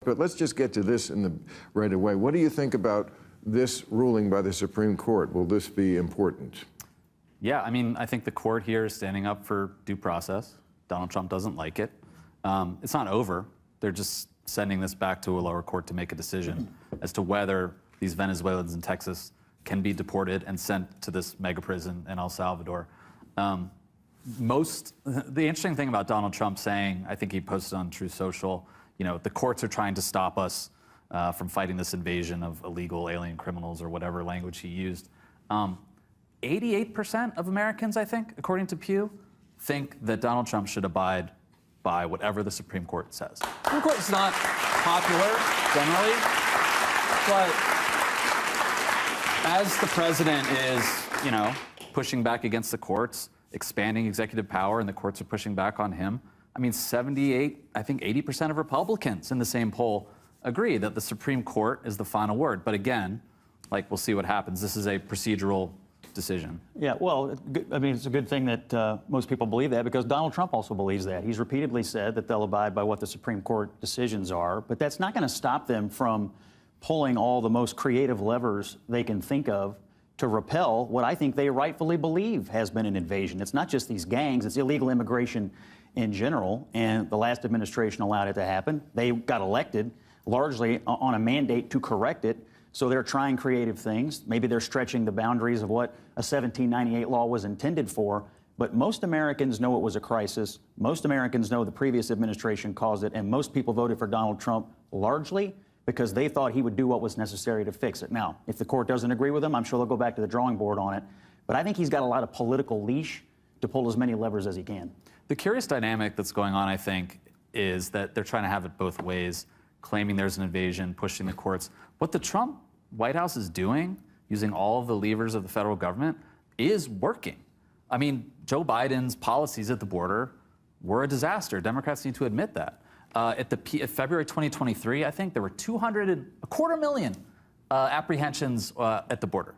but let's just get to this right away. What do you think about this ruling by the Supreme Court? Will this be important? Yeah, I mean, I think the court here is standing up for due process. Donald Trump doesn't like it. It's not over. They're just sending this back to a lower court to make a decision as to whether these Venezuelans in Texas can be deported and sent to this mega prison in El Salvador. The interesting thing about Donald Trump saying, I think he posted on Truth Social, you know, the courts are trying to stop us from fighting this invasion of illegal alien criminals, or whatever language he used. 88% of Americans, I think, according to Pew, think that Donald Trump should abide by whatever the Supreme Court says. The Supreme Court is not popular, generally, but as the president is, you know, pushing back against the courts, expanding executive power, and the courts are pushing back on him, I mean, 78, I think 80% of Republicans in the same poll agree that the Supreme Court is the final word. But again, like, we'll see what happens. This is a procedural decision. Yeah, well, I mean, it's a good thing that most people believe that, because Donald Trump also believes that. He's repeatedly said that they'll abide by what the Supreme Court decisions are, but that's not going to stop them from pulling all the most creative levers they can think of to repel what I think they rightfully believe has been an invasion. It's not just these gangs, it's illegal immigration in general, and the last administration allowed it to happen. They got elected largely on a mandate to correct it. So they're trying creative things. Maybe they're stretching the boundaries of what a 1798 law was intended for. But most Americans know it was a crisis. Most Americans know the previous administration caused it. And most people voted for Donald Trump largely because they thought he would do what was necessary to fix it. Now, if the court doesn't agree with him, I'm sure they'll go back to the drawing board on it. But I think he's got a lot of political leash to pull as many levers as he can. The curious dynamic that's going on, I think, is that they're trying to have it both ways, claiming there's an invasion, pushing the courts. What the Trump White House is doing, using all of the levers of the federal government, is working. I mean, Joe Biden's policies at the border were a disaster. Democrats need to admit that. At February 2023, I think there were 225,000 apprehensions at the border.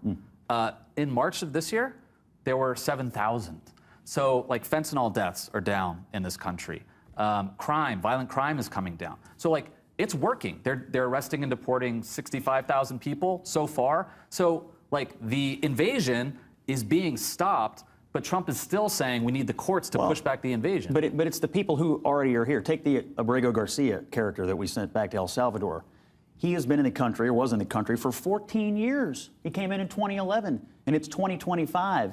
In March of this year, there were 7,000. So, like, fentanyl deaths are down in this country. Violent crime is coming down. So, like, it's working. They're arresting and deporting 65,000 people so far. So, like, the invasion is being stopped, but Trump is still saying we need the courts to push back the invasion. But it's the people who already are here. Take the Abrego Garcia character that we sent back to El Salvador. He has been in the country, or was in the country, for 14 years. He came in 2011, and it's 2025.